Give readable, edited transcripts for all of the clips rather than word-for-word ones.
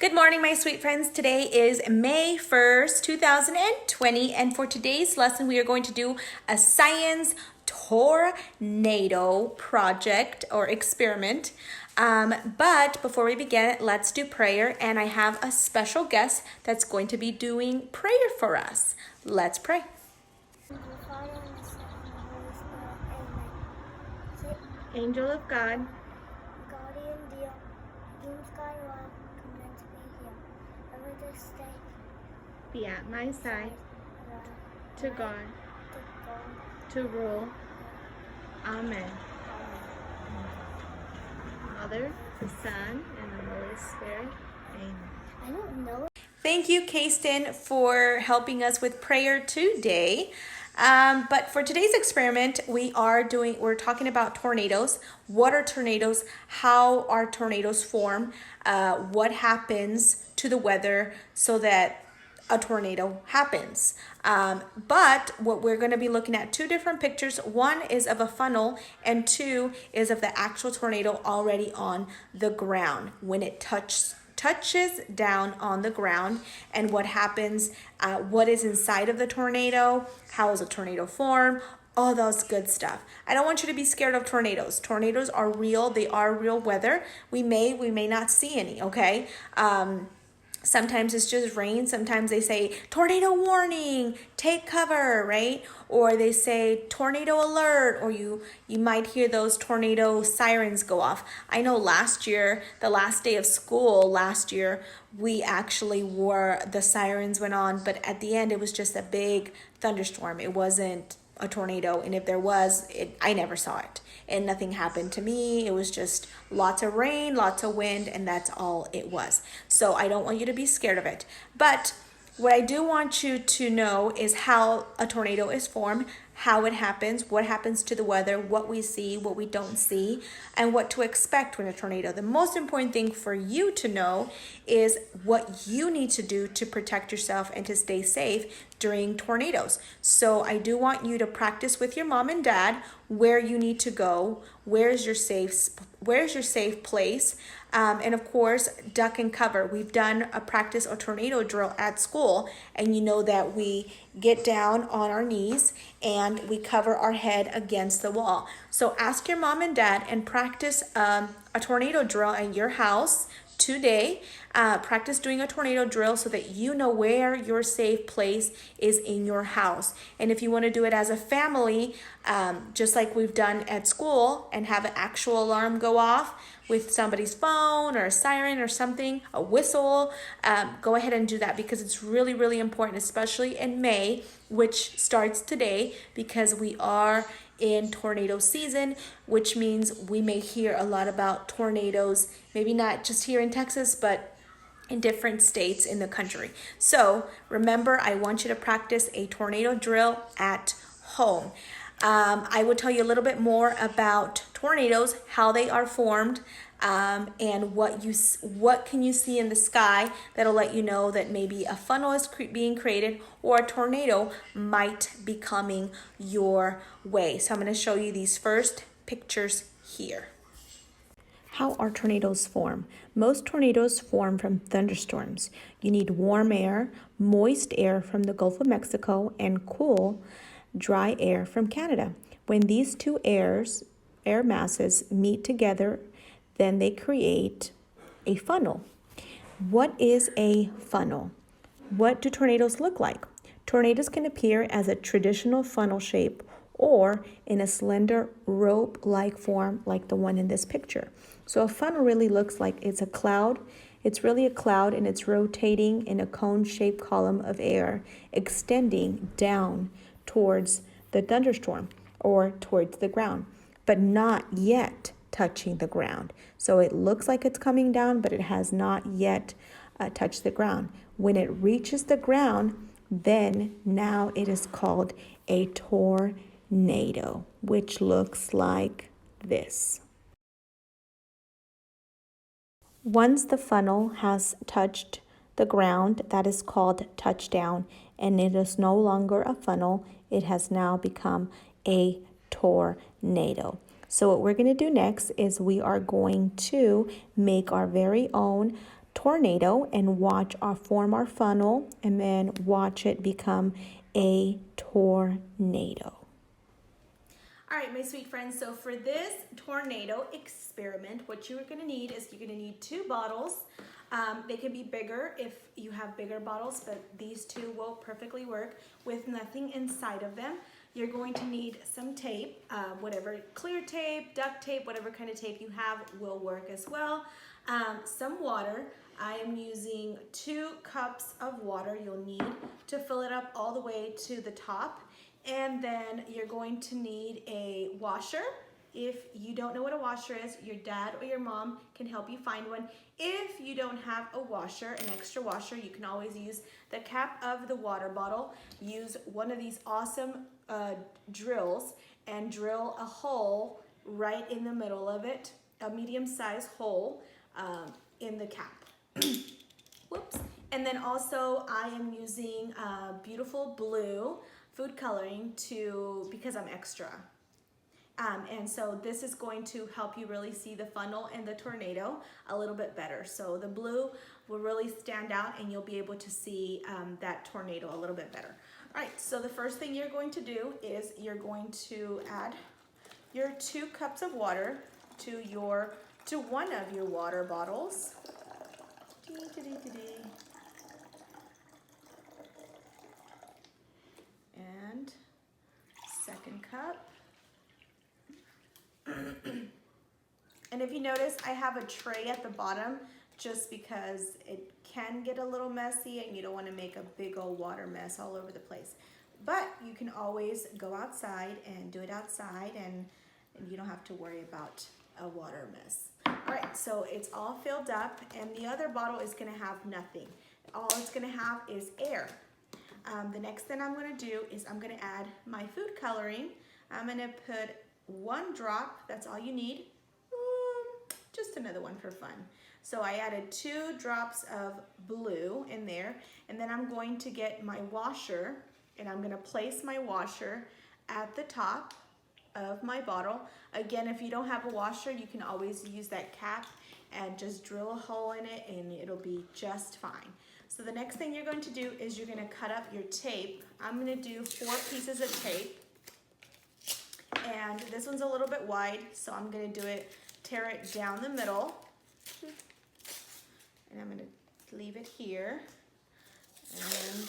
Good morning, my sweet friends. Today is May 1st, 2020, and for today's lesson, we are going to do a science tornado project or experiment. But before we begin, let's do prayer, and I have a special guest that's going to be doing prayer for us. Let's pray. Angel of God, guardian dear, Doom Skywalk, commence me here. Ever this day, be at my side, to right God, to God. to rule. Amen. Father, the Son, and the Holy Spirit. Amen. I don't know. Thank you, Kasten, for helping us with prayer today. But for today's experiment, we're talking about tornadoes. What are tornadoes? How are tornadoes form? What happens to the weather so that a tornado happens? But what we're going to be looking at two different pictures. One is of a funnel and two is of the actual tornado already on the ground when it touches down on the ground, and what happens, what is inside of the tornado, how is a tornado formed, all those good stuff. I don't want you to be scared of tornadoes. Tornadoes are real. They are real weather. We may not see any, okay? Sometimes it's just rain. Sometimes they say tornado warning, take cover, right? Or they say tornado alert, or you might hear those tornado sirens go off. I know last year, the last day of school last year, we actually the sirens went on, but at the end it was just a big thunderstorm. It wasn't a tornado, and if there was, I never saw it, and nothing happened to me. It was just lots of rain, lots of wind, and that's all it was. So I don't want you to be scared of it. But what I do want you to know is how a tornado is formed, how it happens, what happens to the weather, what we see, what we don't see, and what to expect when a tornado. The most important thing for you to know is what you need to do to protect yourself and to stay safe during tornadoes. So I do want you to practice with your mom and dad where you need to go, where's your safe place, and of course, duck and cover. We've done a practice or tornado drill at school, and you know that we get down on our knees and we cover our head against the wall. So ask your mom and dad and practice a tornado drill in your house today. Practice doing a tornado drill so that you know where your safe place is in your house. And if you want to do it as a family, just like we've done at school, and have an actual alarm go off with somebody's phone or a siren or something, a whistle, go ahead and do that, because it's really, really important, especially in May, which starts today, because we are in tornado season, which means we may hear a lot about tornadoes, maybe not just here in Texas, but in different states in the country. So remember, I want you to practice a tornado drill at home. I will tell you a little bit more about tornadoes, how they are formed, and what can you see in the sky that'll let you know that maybe a funnel is being created or a tornado might be coming your way. So I'm going to show you these first pictures here. How are tornadoes form? Most tornadoes form from thunderstorms. You need warm air, moist air from the Gulf of Mexico, and cool, dry air from Canada. When these two air masses meet together, then they create a funnel. What is a funnel? What do tornadoes look like? Tornadoes can appear as a traditional funnel shape or in a slender rope-like form like the one in this picture. So a funnel really looks like it's a cloud. It's really a cloud, and it's rotating in a cone-shaped column of air, extending down towards the thunderstorm or towards the ground, but not yet touching the ground. So it looks like it's coming down, but it has not yet touched the ground. When it reaches the ground, then now it is called a tornado, which looks like this. Once the funnel has touched the ground, that is called touchdown, and it is no longer a funnel. It has now become a tornado. So what we're going to do next is we are going to make our very own tornado and watch our form our funnel and then watch it become a tornado. All right, my sweet friends, so for this tornado experiment, what you're gonna need is you're gonna need 2 bottles. They can be bigger if you have bigger bottles, but these 2 will perfectly work with nothing inside of them. You're going to need some tape, whatever, clear tape, duct tape, whatever kind of tape you have will work as well. Some water. I am using 2 cups of water you'll need to fill it up all the way to the top. And then you're going to need a washer. If you don't know what a washer is, your dad or your mom can help you find one. If you don't have a washer, an extra washer, you can always use the cap of the water bottle. Use one of these awesome drills and drill a hole right in the middle of it, a medium-sized hole in the cap. Whoops. And then also I am using beautiful blue food coloring because I'm extra. And so this is going to help you really see the funnel and the tornado a little bit better. So the blue will really stand out and you'll be able to see that tornado a little bit better. All right, so the first thing you're going to do is you're going to add your 2 cups of water to one of your water bottles. And second cup. And if you notice, I have a tray at the bottom just because it can get a little messy and you don't want to make a big old water mess all over the place. But you can always go outside and do it outside and you don't have to worry about a water mess. All right, so it's all filled up and the other bottle is going to have nothing. All it's going to have is air. The next thing I'm going to do is I'm going to add my food coloring. I'm going to put 1 drop, that's all you need. Just another one for fun. So I added 2 drops of blue in there, and then I'm going to get my washer, and I'm going to place my washer at the top of my bottle. Again, if you don't have a washer, you can always use that cap and just drill a hole in it and it'll be just fine. So the next thing you're going to do is you're going to cut up your tape. I'm going to do 4 pieces of tape. And this one's a little bit wide, so I'm going to tear it down the middle. And I'm going to leave it here. And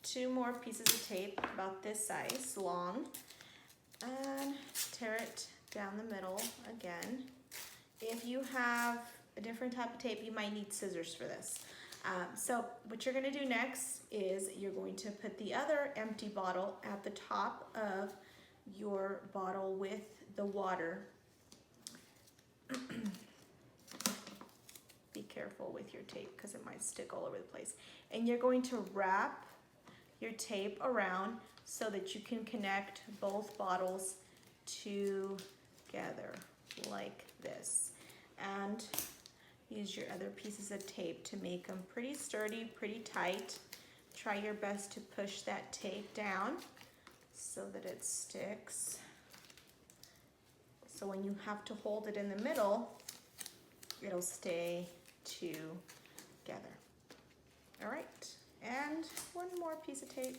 2 more pieces of tape about this size long. And tear it down the middle again. If you have a different type of tape, you might need scissors for this. So what you're going to do next is you're going to put the other empty bottle at the top of your bottle with the water. Be careful with your tape because it might stick all over the place. And you're going to wrap your tape around so that you can connect both bottles together like this. And use your other pieces of tape to make them pretty sturdy, pretty tight. Try your best to push that tape down so that it sticks. So when you have to hold it in the middle, it'll stay together. All right, and 1 more piece of tape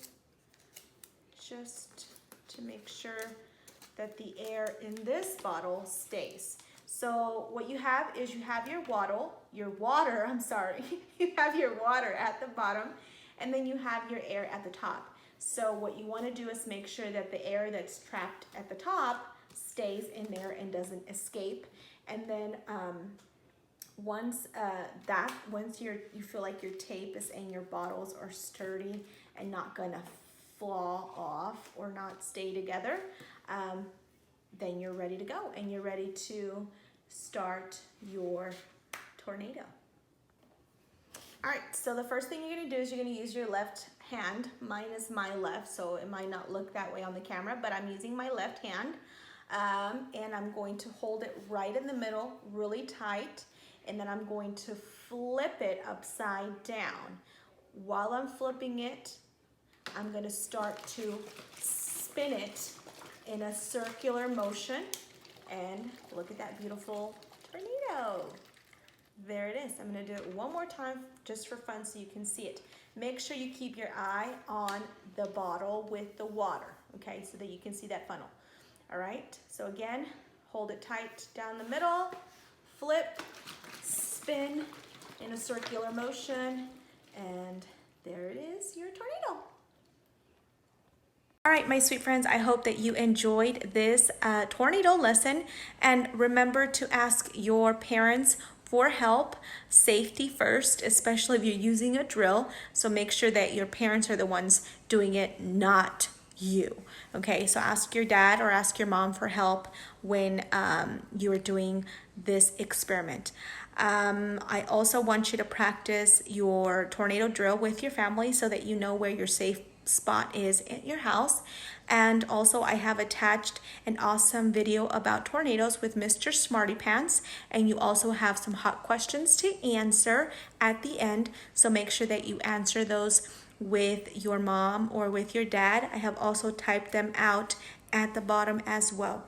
just to make sure that the air in this bottle stays. So what you have is you have your water, you have your water at the bottom, and then you have your air at the top. So what you want to do is make sure that the air that's trapped at the top stays in there and doesn't escape. And then once you feel like your tape is and your bottles are sturdy and not gonna fall off or not stay together, then you're ready to go and you're ready to start your tornado. All right, so the first thing you're gonna do is you're gonna use your left hand. Mine is my left, so it might not look that way on the camera, but I'm using my left hand. And I'm going to hold it right in the middle, really tight, and then I'm going to flip it upside down. While I'm flipping it, I'm gonna start to spin it in a circular motion, and look at that beautiful tornado. There it is. I'm going to do it one more time just for fun so you can see it. Make sure you keep your eye on the bottle with the water, okay, so that you can see that funnel. All right, so again, hold it tight down the middle, flip, spin in a circular motion, and there it is, your tornado. All right, my sweet friends, I hope that you enjoyed this tornado lesson, and remember to ask your parents for help. Safety first, especially if you're using a drill. So make sure that your parents are the ones doing it, not you. Okay, so ask your dad or ask your mom for help when you are doing this experiment. I also want you to practice your tornado drill with your family so that you know where your safe spot is at your house. And also I have attached an awesome video about tornadoes with Mr. Smarty Pants, and you also have some hot questions to answer at the end, so make sure that you answer those with your mom or with your dad. I have also typed them out at the bottom as well.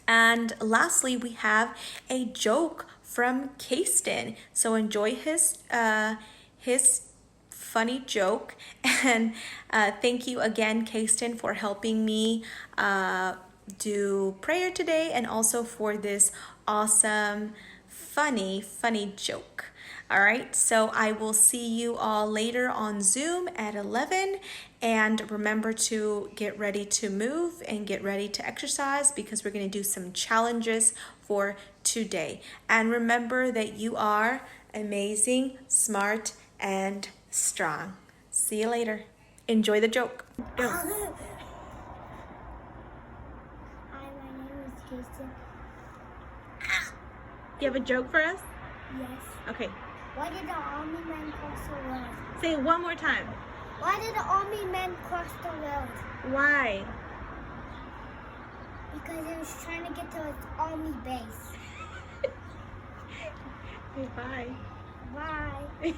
And lastly, we have a joke from Kasten, so enjoy his funny joke. And thank you again, Kasten, for helping me do prayer today, and also for this awesome funny joke. All right, so I will see you all later on Zoom at 11, and remember to get ready to move and get ready to exercise, because we're going to do some challenges for today. And remember that you are amazing, smart, and strong. See you later. Enjoy the joke. Go. Hi, my name is Kasten. You have a joke for us? Yes. Okay. Why did the army men cross the road? Say it one more time. Why did the army men cross the road? Why? Because it was trying to get to its army base. Okay, bye. Bye.